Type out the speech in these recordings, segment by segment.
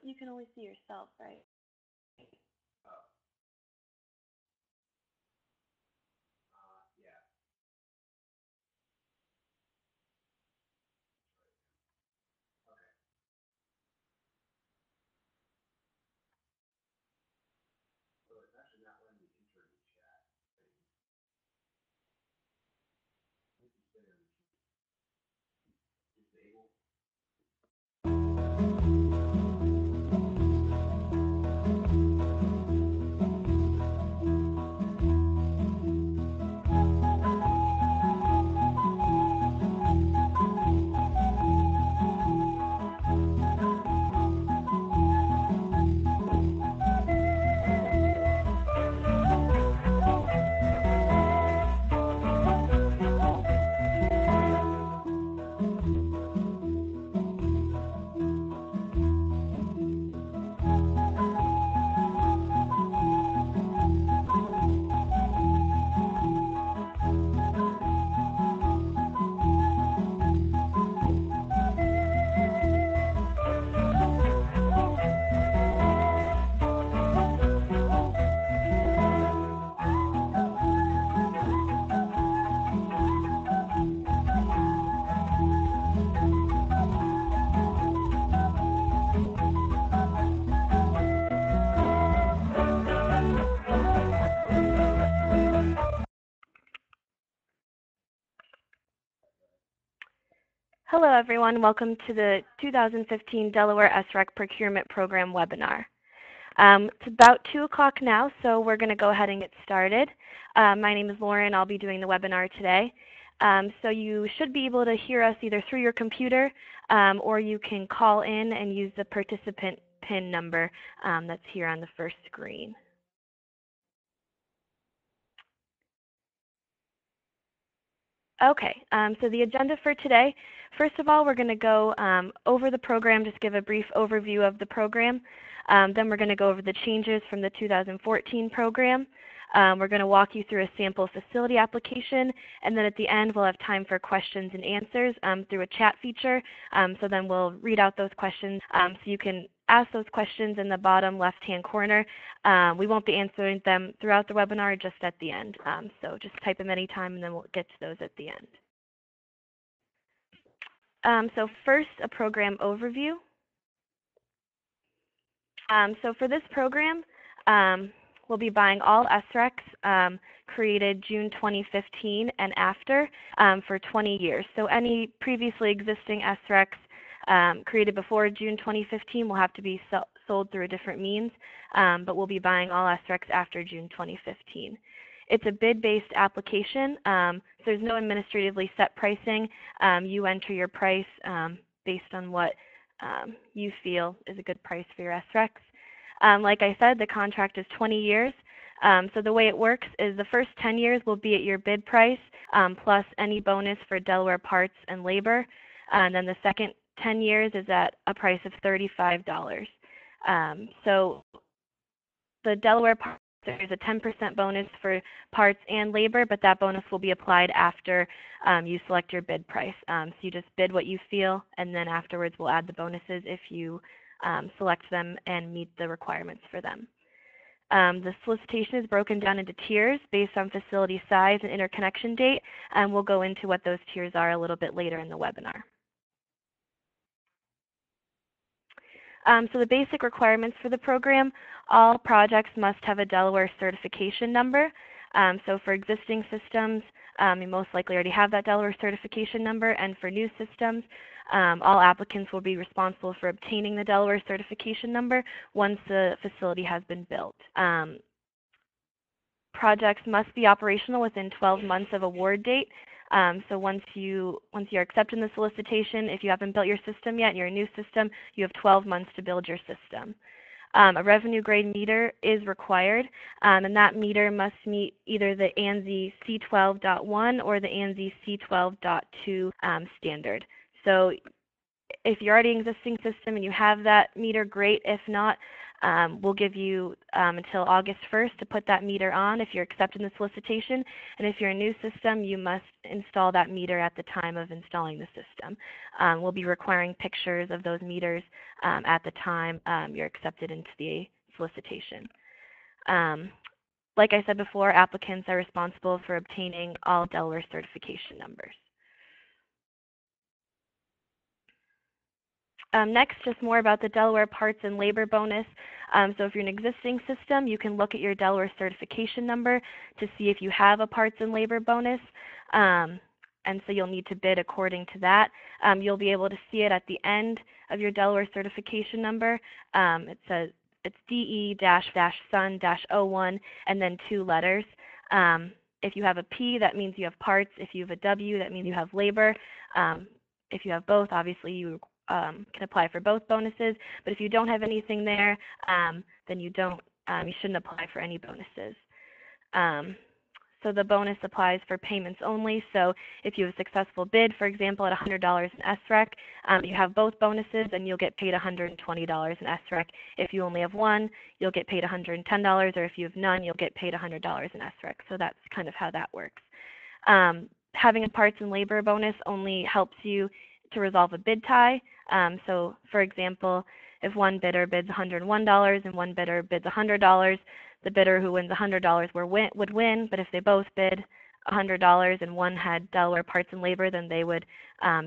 you can only see yourself, right? Hello, everyone. Welcome to the 2015 Delaware SREC Procurement Program webinar. It's about 2 o'clock now, so we're going to go ahead and get started. My name is Lauren. I'll be doing the webinar today. So you should be able to hear us either through your computer or you can call in and use the participant PIN number that's here on the first screen. Okay, so the agenda for today, first of all, we're going to go over the program, just give a brief overview of the program. Then we're going to go over the changes from the 2014 program. We're going to walk you through a sample facility application, and then at the end we'll have time for questions and answers through a chat feature. So then we'll read out those questions so you can ask those questions in the bottom left-hand corner. We won't be answering them throughout the webinar, just at the end. So just type them anytime and then we'll get to those at the end. So first, a program overview. So for this program, we'll be buying all SRECs created June 2015 and after for 20 years. So any previously existing SRECs created before June 2015 will have to be sold through a different means, but we'll be buying all SRECs after June 2015. It's a bid-based application, so there's no administratively set pricing. You enter your price based on what you feel is a good price for your SRECs. Like I said, the contract is 20 years. So the way it works is the first 10 years will be at your bid price plus any bonus for Delaware parts and labor. And then the second 10 years is at a price of $35. So the Delaware parts, there's a 10% bonus for parts and labor, but that bonus will be applied after you select your bid price. So you just bid what you feel, and then afterwards we'll add the bonuses if you select them and meet the requirements for them. The solicitation is broken down into tiers based on facility size and interconnection date, and we'll go into what those tiers are a little bit later in the webinar. So the basic requirements for the program, all projects must have a Delaware certification number. So for existing systems, you most likely already have that Delaware certification number, and for new systems, all applicants will be responsible for obtaining the Delaware certification number once the facility has been built. Projects must be operational within 12 months of award date. So once you're accepting the solicitation, if you haven't built your system yet and you're a new system, you have 12 months to build your system. A revenue grade meter is required, and that meter must meet either the ANSI C12.1 or the ANSI C12.2 standard. So if you're already an existing system and you have that meter, great. If not, We'll give you until August 1st to put that meter on if you're accepted in the solicitation, and if you're a new system, you must install that meter at the time of installing the system. We'll be requiring pictures of those meters at the time you're accepted into the solicitation. Like I said before, applicants are responsible for obtaining all Delaware certification numbers. Next, just more about the Delaware Parts and Labor Bonus. So if you're an existing system, you can look at your Delaware certification number to see if you have a Parts and Labor Bonus. And so you'll need to bid according to that. You'll be able to see it at the end of your Delaware certification number. It says it's DE-Sun-01 and then 2 letters. If you have a P, that means you have parts. If you have a W, that means you have labor. If you have both, obviously you can apply for both bonuses. But if you don't have anything there, then you shouldn't apply for any bonuses. So the bonus applies for payments only. So if you have a successful bid, for example, at $100 in SREC, you have both bonuses and you'll get paid $120 in SREC. If you only have one, you'll get paid $110, or if you have none, you'll get paid $100 in SREC. So that's kind of how that works. Having a parts and labor bonus only helps you to resolve a bid tie. So for example, if one bidder bids $101 and one bidder bids $100, the bidder who wins $100 would win, but if they both bid $100 and one had Delaware Parts and Labor, then they would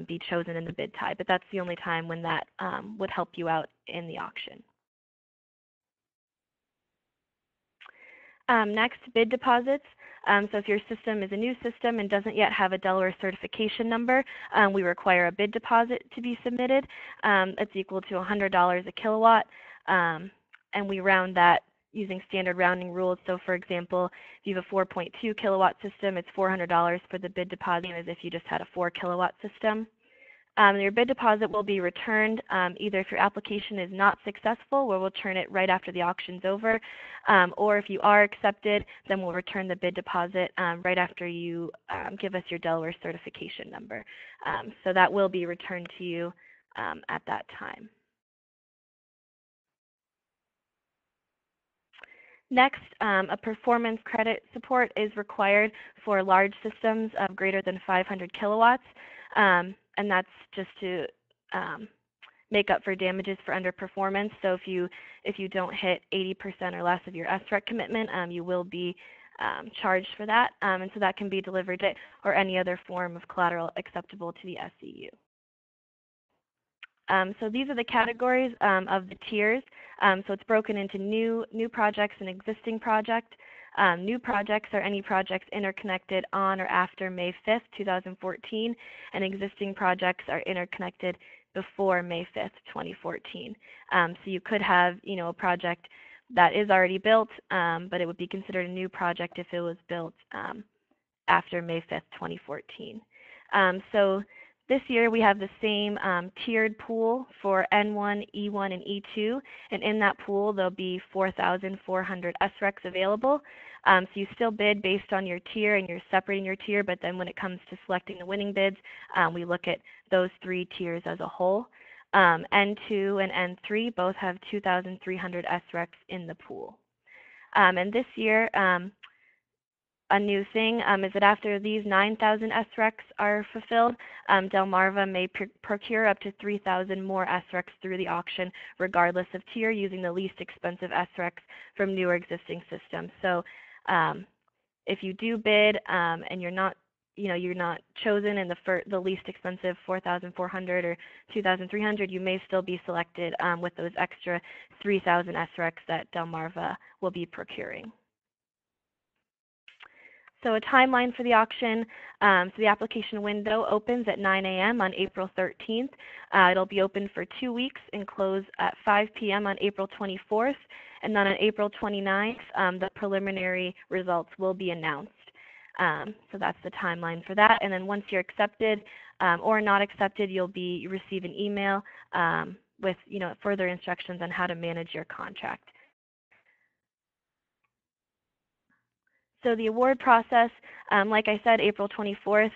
be chosen in the bid tie. But that's the only time when that would help you out in the auction. Next, bid deposits. So if your system is a new system and doesn't yet have a Delaware certification number, we require a bid deposit to be submitted. It's equal to $100 a kilowatt, and we round that using standard rounding rules. So for example, if you have a 4.2 kilowatt system, it's $400 for the bid deposit as if you just had a 4 kilowatt system. Your bid deposit will be returned either if your application is not successful, where we'll return it right after the auction's over, or if you are accepted, then we'll return the bid deposit right after you give us your Delaware certification number. So that will be returned to you at that time. Next, a performance credit support is required for large systems of greater than 500 kilowatts. And that's just to make up for damages for underperformance. So if you don't hit 80% or less of your SREC commitment, you will be charged for that. And so that can be delivered or any other form of collateral acceptable to the SEU. So these are the categories of the tiers. So it's broken into new projects and existing project. New projects are any projects interconnected on or after May 5th, 2014, and existing projects are interconnected before May 5th, 2014. So you could have, a project that is already built, but it would be considered a new project if it was built after May 5th, 2014. So this year we have the same tiered pool for N1, E1, and E2, and in that pool there'll be 4,400 SRECs available. So you still bid based on your tier and you're separating your tier, but then when it comes to selecting the winning bids, we look at those 3 tiers as a whole. N2 and N3 both have 2,300 SRECs in the pool. And this year, a new thing is that after these 9,000 SRECs are fulfilled, Delmarva may procure up to 3,000 more SRECs through the auction, regardless of tier, using the least expensive SRECs from new or existing systems. So if you do bid and you're not chosen in the least expensive 4,400 or 2,300, you may still be selected with those extra 3,000 SRECs that Delmarva will be procuring. So a timeline for the auction. So the application window opens at 9 a.m. on April 13th. It'll be open for 2 weeks and close at 5 p.m. on April 24th. And then on April 29th, the preliminary results will be announced. So that's the timeline for that. And then once you're accepted or not accepted, you'll receive an email with further instructions on how to manage your contract. So the award process, like I said, April 24th,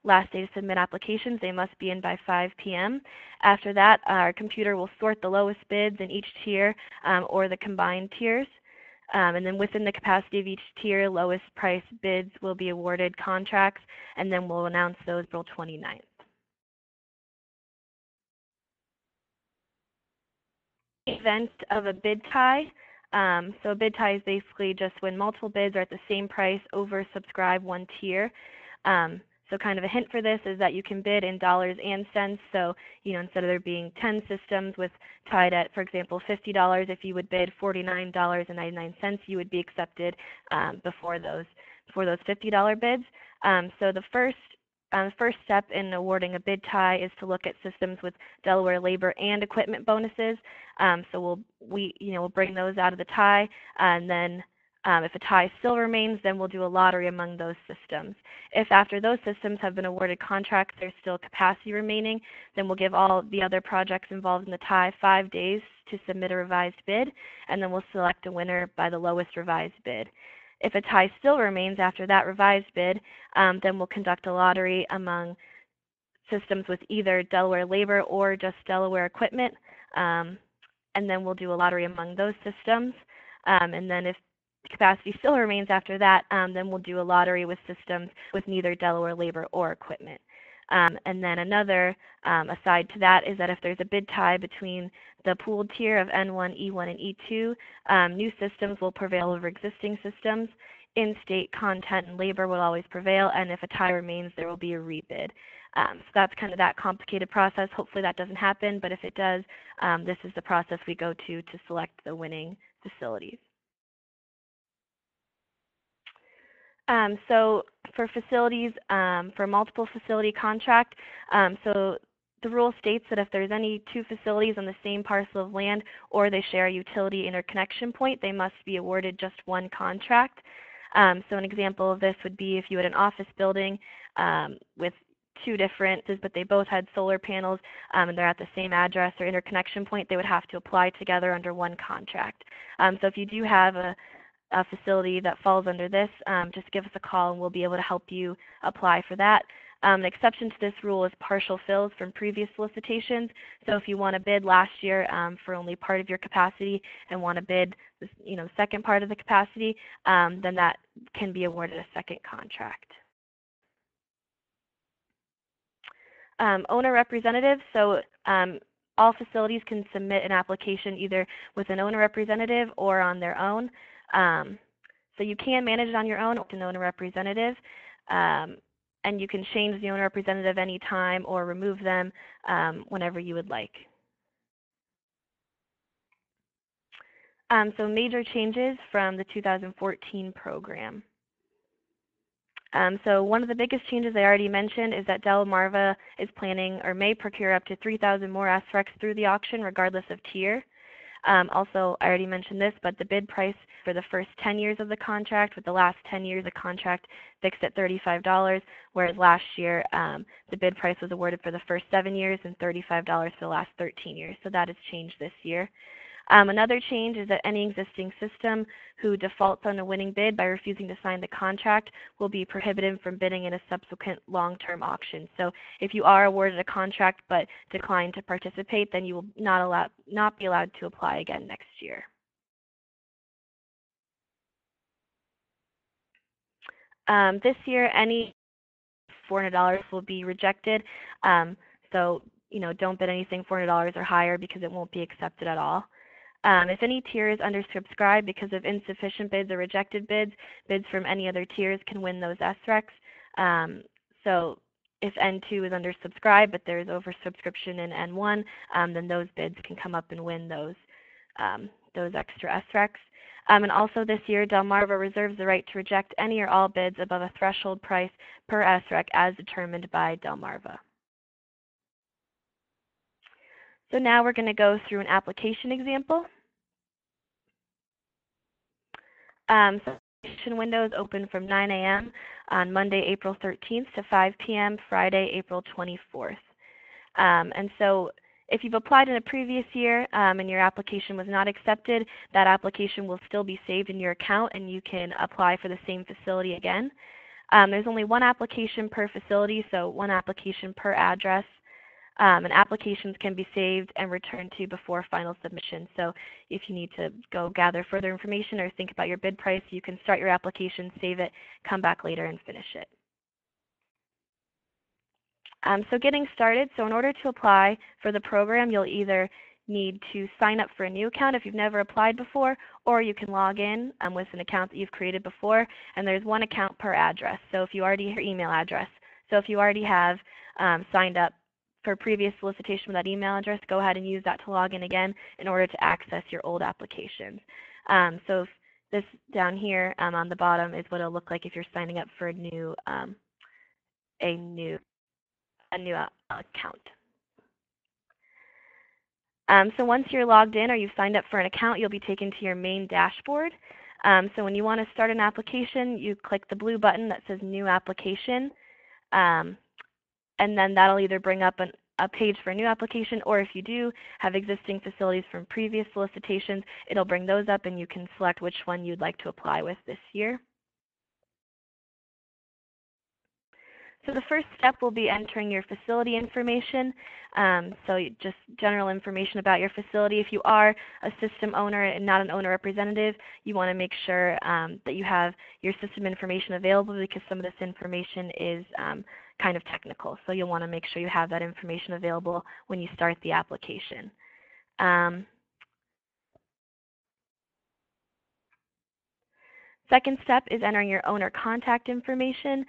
last day to submit applications. They must be in by 5 p.m. After that, our computer will sort the lowest bids in each tier or the combined tiers. And then within the capacity of each tier, lowest price bids will be awarded contracts, and then we'll announce those April 29th. Event of a bid tie. So a bid tie is basically just when multiple bids are at the same price, oversubscribe one tier. So kind of a hint for this is that you can bid in dollars and cents. So, instead of there being 10 systems with tied at, for example, $50, if you would bid $49.99, you would be accepted before those $50 bids. So the first step in awarding a bid tie is to look at systems with Delaware labor and equipment bonuses. So we'll bring those out of the tie, and then if a tie still remains, then we'll do a lottery among those systems. If after those systems have been awarded contracts, there's still capacity remaining, then we'll give all the other projects involved in the tie 5 days to submit a revised bid, and then we'll select a winner by the lowest revised bid. If a tie still remains after that revised bid, then we'll conduct a lottery among systems with either Delaware labor or just Delaware equipment, and then we'll do a lottery among those systems. And then if capacity still remains after that, then we'll do a lottery with systems with neither Delaware labor or equipment. And then another aside to that is that if there's a bid tie between the pooled tier of N1, E1, and E2, new systems will prevail over existing systems. In-state content and labor will always prevail, and if a tie remains, there will be a rebid. So that's kind of that complicated process. Hopefully that doesn't happen, but if it does, this is the process we go to select the winning facilities. So for facilities, for multiple facility contract, so the rule states that if there's any two facilities on the same parcel of land or they share a utility interconnection point, they must be awarded just one contract. So an example of this would be if you had an office building with two different, but they both had solar panels and they're at the same address or interconnection point, they would have to apply together under one contract. So if you do have a facility that falls under this, just give us a call and we'll be able to help you apply for that. An exception to this rule is partial fills from previous solicitations. So if you want to bid last year for only part of your capacity and want to bid the second part of the capacity, then that can be awarded a second contract. Owner representative. So all facilities can submit an application either with an owner representative or on their own. So you can manage it on your own with an owner representative, and you can change the owner representative anytime or remove them whenever you would like. So major changes from the 2014 program. So one of the biggest changes I already mentioned is that Delmarva is planning or may procure up to 3,000 more SRECs through the auction regardless of tier. Also, I already mentioned this, but the bid price for the first 10 years of the contract, with the last 10 years of contract fixed at $35, whereas last year the bid price was awarded for the first 7 years and $35 for the last 13 years. So that has changed this year. Another change is that any existing system who defaults on a winning bid by refusing to sign the contract will be prohibited from bidding in a subsequent long-term auction. So if you are awarded a contract but decline to participate, then you will not be allowed to apply again next year. This year, any $400 will be rejected. So don't bid anything $400 or higher because it won't be accepted at all. If any tier is undersubscribed because of insufficient bids or rejected bids, bids from any other tiers can win those SRECs. So if N2 is undersubscribed but there is oversubscription in N1, then those bids can come up and win those extra SRECs. And also this year, Delmarva reserves the right to reject any or all bids above a threshold price per SREC as determined by Delmarva. So now we're going to go through an application example. So application window is open from 9 a.m. on Monday, April 13th to 5 p.m. Friday, April 24th. And so If you've applied in a previous year and your application was not accepted, that application will still be saved in your account and you can apply for the same facility again. There's only one application per facility, so one application per address. And applications can be saved and returned to before final submission. So if you need to go gather further information or think about your bid price, you can start your application, save it, come back later and finish it. So getting started, so in order to apply for the program, you'll either need to sign up for a new account if you've never applied before, or you can log in with an account that you've created before, and there's one account per address. So if you already have your email address, so if you already have signed up for previous solicitation with that email address, go ahead and use that to log in again in order to access your old applications. So if this down here on the bottom is what it'll look like if you're signing up for a new account. So once you're logged in or you've signed up for an account, you'll be taken to your main dashboard. So when you want to start an application, you click the blue button that says New Application, and then that'll either bring up a page for a new application, or if you do have existing facilities from previous solicitations, it'll bring those up and you can select which one you'd like to apply with this year. So the first step will be entering your facility information. So just general information about your facility. If you are a system owner and not an owner representative, you want to make sure that you have your system information available, because some of this information is kind of technical. So you'll want to make sure you have that information available when you start the application. Second step is entering your owner contact information.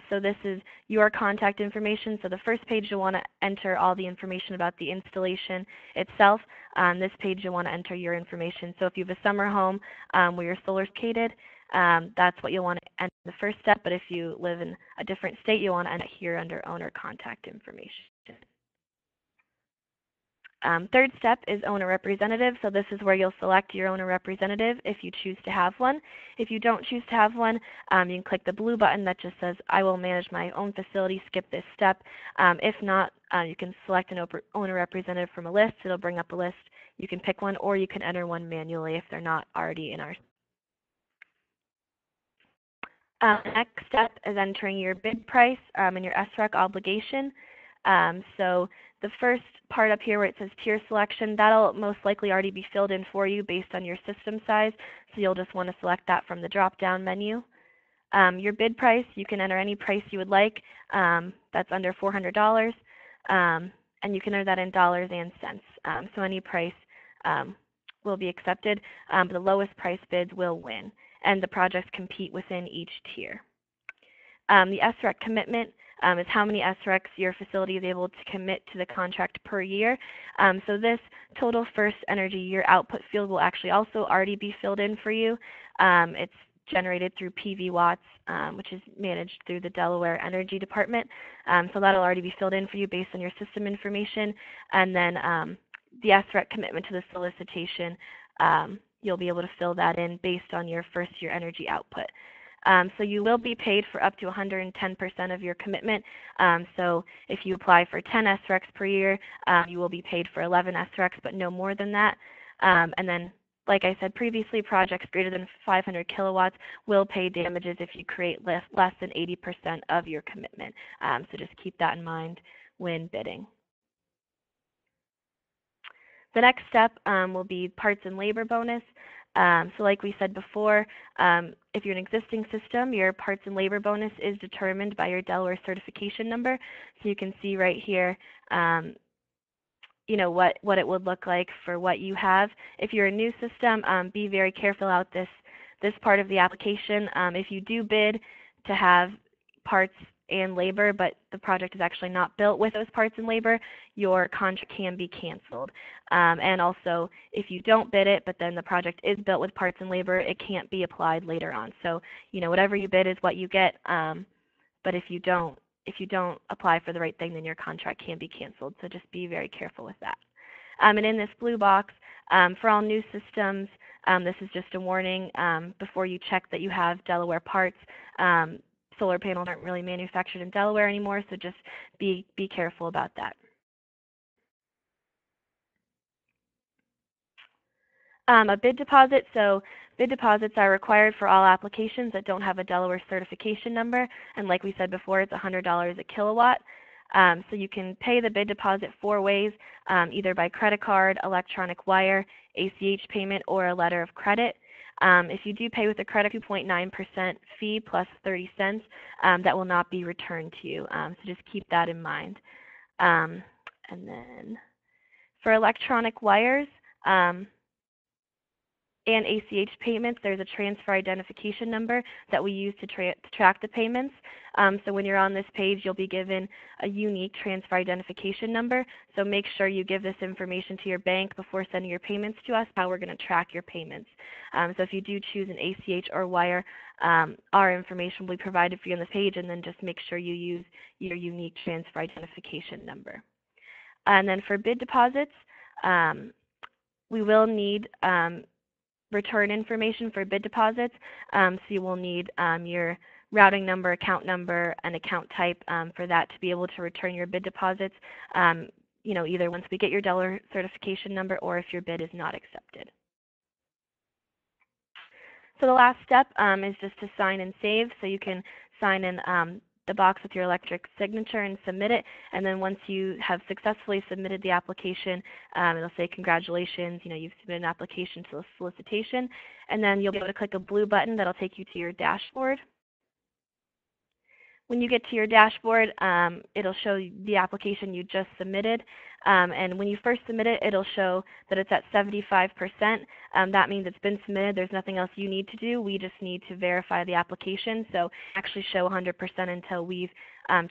So this is your contact information. So the first page you'll want to enter all the information about the installation itself. On this page you'll want to enter your information. So if you have a summer home where your solar's located, that's what you'll want to enter the first step. But if you live in a different state, you'll want to enter here under owner contact information. Third step is owner representative. So this is where you'll select your owner representative if you choose to have one. If you don't choose to have one, you can click the blue button that just says, I will manage my own facility, skip this step. If not, you can select an owner representative from a list. It'll bring up a list. You can pick one, or you can enter one manually if they're not already in our. Next step is entering your bid price and your SREC obligation. So the first part up here where it says tier selection, that'll most likely already be filled in for you based on your system size, so you'll just want to select that from the drop-down menu. Your bid price, you can enter any price you would like. That's under $400, and you can enter that in dollars and cents. So any price will be accepted, but the lowest price bids will win, and the projects compete within each tier. The SREC commitment is how many SRECs your facility is able to commit to the contract per year. So this total first energy year output field will actually also already be filled in for you. It's generated through PV watts, which is managed through the Delaware Energy Department. So that'll already be filled in for you based on your system information. And then the SREC commitment to the solicitation, you'll be able to fill that in based on your first year energy output. So you will be paid for up to 110% of your commitment. So if you apply for 10 SRECs per year, you will be paid for 11 SRECs, but no more than that. And then, like I said previously, projects greater than 500 kilowatts will pay damages if you create less than 80% of your commitment. So just keep that in mind when bidding. The next step will be parts and labor bonus. So like we said before, if you're an existing system, your parts and labor bonus is determined by your Delaware certification number. So you can see right here, you know, what it would look like for what you have. If you're a new system, be very careful out this part of the application. If you do bid to have parts and labor, but the project is actually not built with those parts and labor, your contract can be canceled. And also, if you don't bid it, but then the project is built with parts and labor, it can't be applied later on. So, you know, whatever you bid is what you get. But if you don't apply for the right thing, then your contract can be canceled. So just be very careful with that. And in this blue box, for all new systems, this is just a warning before you check that you have Delaware parts. Solar panels aren't really manufactured in Delaware anymore, so just be careful about that. And in this blue box, for all new systems, this is just a warning before you check that you have Delaware parts. Solar panels aren't really manufactured in Delaware anymore, so just be careful about that. And in this blue box, for all new systems, this is just a warning before you check that you have Delaware parts. Solar panels aren't really manufactured in Delaware anymore, so just be careful about that. A bid deposit, so bid deposits are required for all applications that don't have a Delaware certification number, and like we said before, it's $100 a kilowatt. So you can pay the bid deposit 4 ways, either by credit card, electronic wire, ACH payment, or a letter of credit. If you do pay with a credit, 2.9% fee plus 30 cents, that will not be returned to you. So just keep that in mind. And then for electronic wires, and ACH payments, there's a transfer identification number that we use to track the payments. So when you're on this page, you'll be given a unique transfer identification number. So make sure you give this information to your bank before sending your payments to us, how we're going to track your payments. So if you do choose an ACH or wire, our information will be provided for you on this page, and then just make sure you use your unique transfer identification number. And then for bid deposits, we will need return information for bid deposits. So you will need your routing number, account number, and account type for that to be able to return your bid deposits, either once we get your Delaware certification number or if your bid is not accepted. So the last step is just to sign and save. So you can sign in the box with your electric signature and submit it, and then once you have successfully submitted the application, it'll say congratulations, you've submitted an application to a solicitation, and then you'll be able to click a blue button that'll take you to your dashboard. When you get to your dashboard, it'll show you the application you just submitted, and when you first submit it, it'll show that it's at 75%. That means it's been submitted. There's nothing else you need to do. We just need to verify the application. So actually show 100% until we've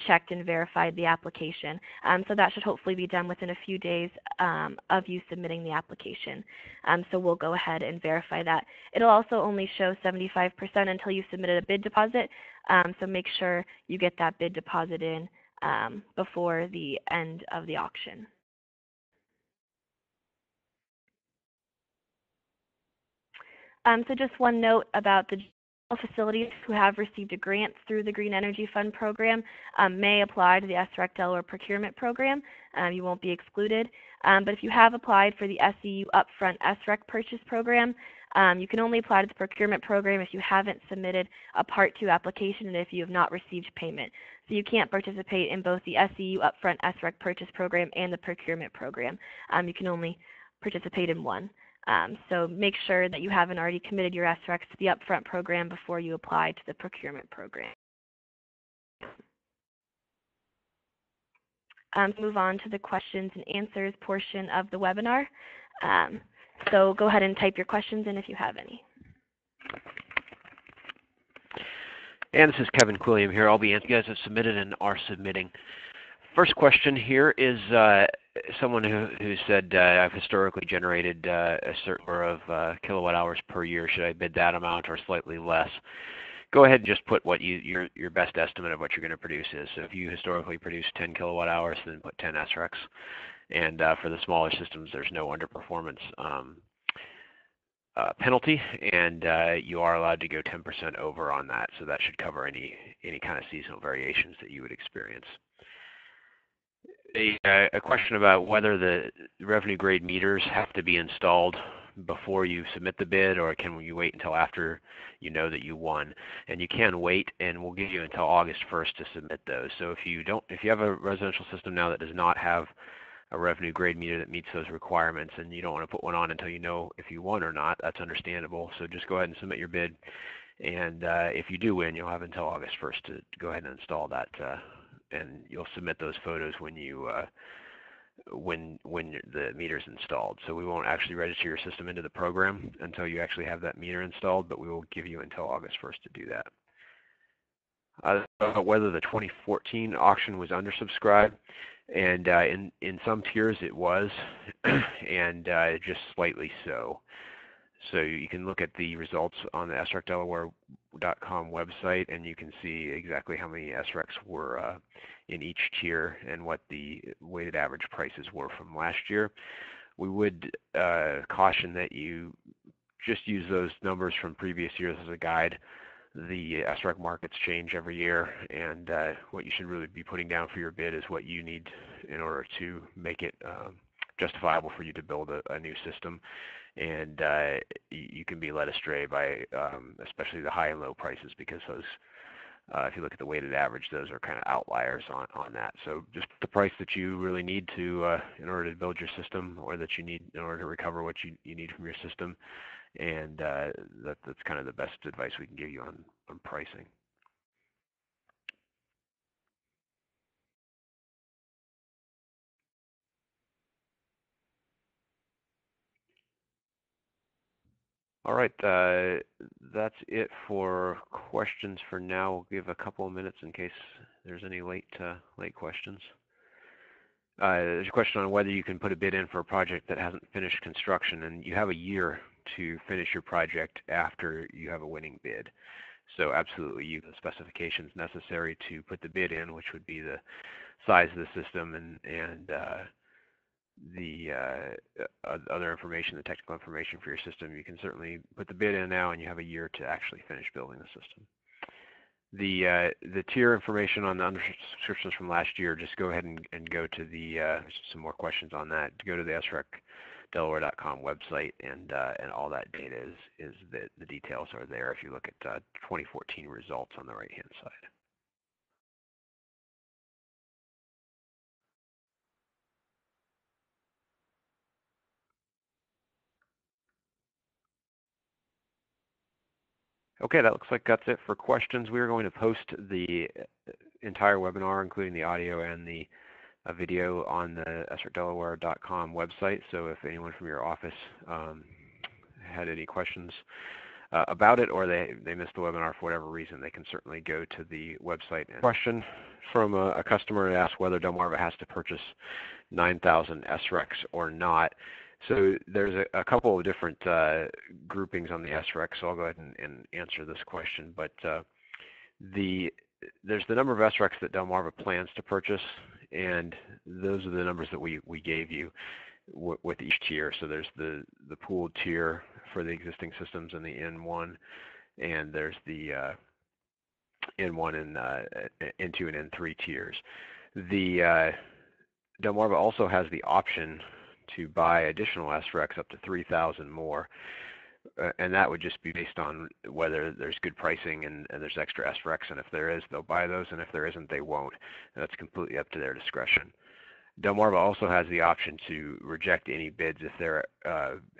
checked and verified the application. So that should hopefully be done within a few days of you submitting the application. So we'll go ahead and verify that. It'll also only show 75% until you submitted a bid deposit. So make sure you get that bid deposit in before the end of the auction. So just one note about the facilities who have received a grant through the Green Energy Fund program may apply to the SRECDelaware Procurement Program. You won't be excluded. But if you have applied for the SEU Upfront SREC Purchase Program, you can only apply to the procurement program if you haven't submitted a Part 2 application and if you have not received payment. So you can't participate in both the SEU Upfront SREC Purchase Program and the procurement program. You can only participate in one. So make sure that you haven't already committed your SRECs to the upfront program before you apply to the procurement program. Move on to the questions and answers portion of the webinar. So go ahead and type your questions in if you have any. And this is Kevin Quilliam here. All the answers you guys have submitted and are submitting. First question here is someone who said, I've historically generated a certain number of kilowatt hours per year. Should I bid that amount or slightly less? Go ahead and just put what your best estimate of what you're going to produce is. So if you historically produce 10 kilowatt hours, then put 10 SRECs. And for the smaller systems, there's no underperformance penalty, and you are allowed to go 10% over on that. So that should cover any kind of seasonal variations that you would experience. A question about whether the revenue grade meters have to be installed before you submit the bid, or can you wait until after you know that you won? And you can wait, and we'll give you until August 1st to submit those. So if you have a residential system now that does not have a revenue grade meter that meets those requirements, and you don't want to put one on until you know if you won or not, that's understandable. So just go ahead and submit your bid, and if you do win, you'll have until August 1st to go ahead and install that. And you'll submit those photos when the meter's installed. So we won't actually register your system into the program until you actually have that meter installed, but we will give you until August 1st to do that. Whether the 2014 auction was undersubscribed, and in some tiers it was, and just slightly so. So you can look at the results on the SRECDelaware.com website, and you can see exactly how many SRECs were in each tier and what the weighted average prices were from last year. We would caution that you just use those numbers from previous years as a guide. The SREC markets change every year, and what you should really be putting down for your bid is what you need in order to make it justifiable for you to build a new system, and you can be led astray by especially the high and low prices, because those, if you look at the weighted average, those are kind of outliers on that. So just the price that you really need to in order to build your system, or that you need in order to recover what you need from your system, and that's kind of the best advice we can give you on pricing. All right, that's it for questions for now. We'll give a couple of minutes in case there's any late questions. There's a question on whether you can put a bid in for a project that hasn't finished construction, and you have a year to finish your project after you have a winning bid. So absolutely, you have the specifications necessary to put the bid in, which would be the size of the system and the other information, the technical information for your system. You can certainly put the bid in now, and you have a year to actually finish building the system. The tier information on the undersubscriptions from last year, just go ahead and go to the some more questions on that. Go to the SRECDelaware.com website, and all that data is the details are there if you look at 2014 results on the right-hand side. Okay, that looks like that's it for questions. We are going to post the entire webinar, including the audio and the video, on the SRECDelaware.com website. So if anyone from your office had any questions about it, or they missed the webinar for whatever reason, they can certainly go to the website. And question from a customer asked whether Delmarva has to purchase 9,000 SRECs or not. So there's a couple of different groupings on the SREC, so I'll go ahead and answer this question. But there's the number of SRECs that Delmarva plans to purchase, and those are the numbers that we gave you with each tier. So there's the pooled tier for the existing systems in the N1, and there's the N1 and N2 and N3 tiers. The Delmarva also has the option to buy additional SRECs up to 3,000 more, and that would just be based on whether there's good pricing and there's extra SRECs, and if there is, they'll buy those, and if there isn't, they won't. And that's completely up to their discretion. Delmarva also has the option to reject any bids if they're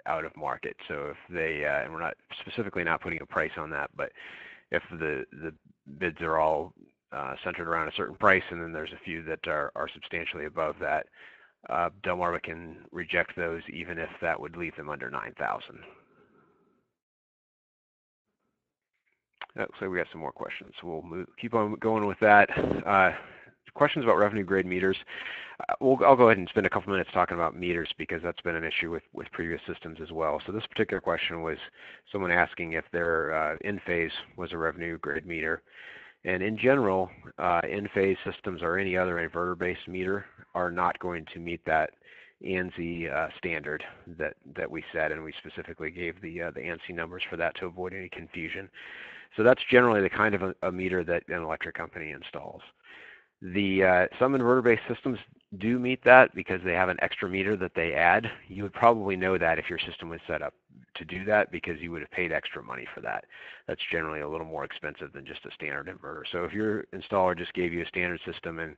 out of market. So if they, and we're not specifically not putting a price on that, but if the bids are all centered around a certain price, and then there's a few that are substantially above that, Delmarva can reject those even if that would leave them under 9,000. Looks like we got some more questions. We'll keep on going with that. Questions about revenue grade meters. I'll go ahead and spend a couple minutes talking about meters, because that's been an issue with previous systems as well. So this particular question was someone asking if their in-phase was a revenue grade meter. And in general, in-phase systems or any other inverter-based meter are not going to meet that ANSI standard that we set, and we specifically gave the ANSI numbers for that to avoid any confusion. So that's generally the kind of a meter that an electric company installs. Some inverter-based systems do meet that because they have an extra meter that they add. You would probably know that if your system was set up to do that, because you would have paid extra money for that. That's generally a little more expensive than just a standard inverter. So if your installer just gave you a standard system and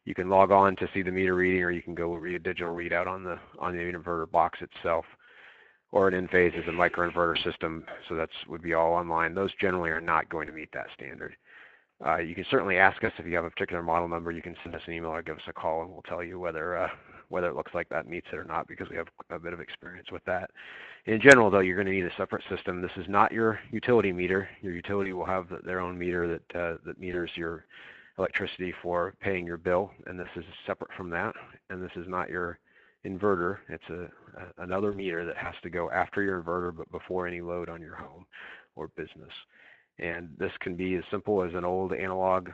you can log on to see the meter reading, or you can go read a digital readout on the inverter box itself, or an in-phase is a microinverter system, so that would be all online. Those generally are not going to meet that standard. You can certainly ask us if you have a particular model number. You can send us an email or give us a call, and we'll tell you whether it looks like that meets it or not, because we have a bit of experience with that. In general, though, you're going to need a separate system. This is not your utility meter. Your utility will have their own meter that meters your electricity for paying your bill, and this is separate from that. And this is not your inverter. It's another meter that has to go after your inverter, but before any load on your home or business. And this can be as simple as an old analog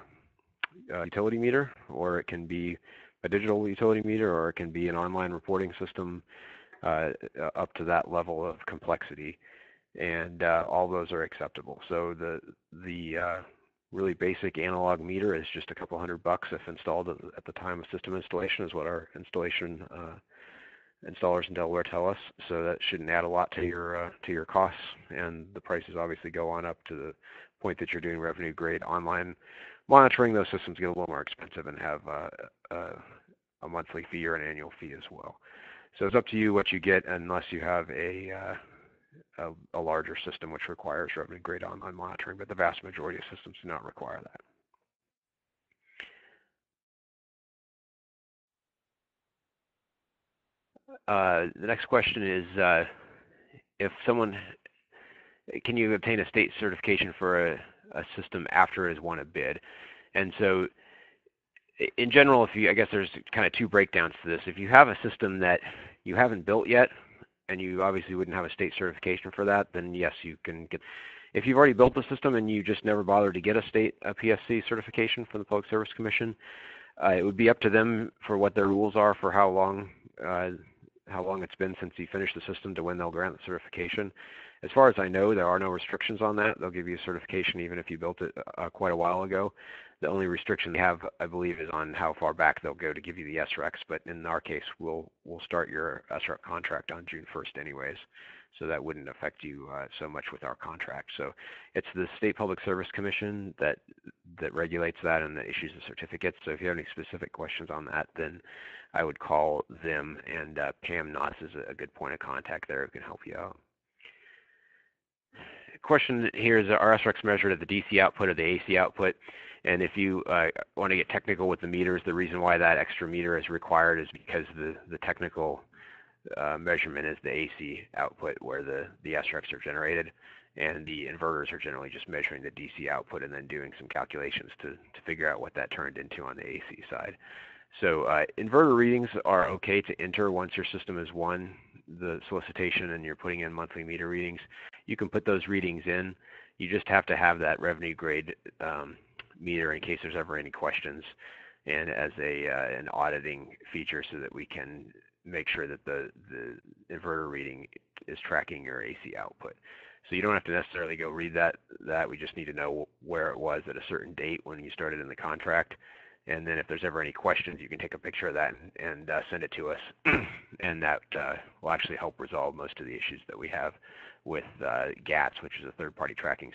utility meter, or it can be a digital utility meter, or it can be an online reporting system up to that level of complexity. And all those are acceptable. So the really basic analog meter is just a couple $100 if installed at the time of system installation, is what our installation installers in Delaware tell us, so that shouldn't add a lot to your costs, and the prices obviously go on up to the point that you're doing revenue grade online monitoring. Those systems get a little more expensive and have a monthly fee or an annual fee as well. So it's up to you what you get, unless you have a larger system which requires revenue grade online monitoring, but the vast majority of systems do not require that. The next question is, if someone, can you obtain a state certification for a system after it has won a bid? And so in general, I guess there's kind of two breakdowns to this. If you have a system that you haven't built yet, and you obviously wouldn't have a state certification for that, then yes, you can get. If you've already built the system and you just never bothered to get a PSC certification from the Public Service Commission, it would be up to them for what their rules are for how long it's been since you finished the system to when they'll grant the certification. As far as I know, there are no restrictions on that. They'll give you a certification even if you built it quite a while ago. The only restriction they have, I believe, is on how far back they'll go to give you the SRECs, but in our case, we'll start your SREC contract on June 1st anyways, so that wouldn't affect you so much with our contract. So it's the State Public Service Commission that regulates that and that issues the certificates. So if you have any specific questions on that, then I would call them, and Pam Knotts is a good point of contact there who can help you out. The question here is, are SRECs measured at the DC output or the AC output? And if you want to get technical with the meters, the reason why that extra meter is required is because the technical measurement is the AC output where the SRECs are generated, and the inverters are generally just measuring the DC output and then doing some calculations to figure out what that turned into on the AC side. So inverter readings are okay to enter once your system has won the solicitation and you're putting in monthly meter readings. You can put those readings in. You just have to have that revenue grade meter in case there's ever any questions, and as an auditing feature so that we can make sure that the inverter reading is tracking your AC output. So you don't have to necessarily go read that. We just need to know where it was at a certain date when you started in the contract. And then if there's ever any questions, you can take a picture of that and send it to us. And that will actually help resolve most of the issues that we have with GATS, which is a third-party tracking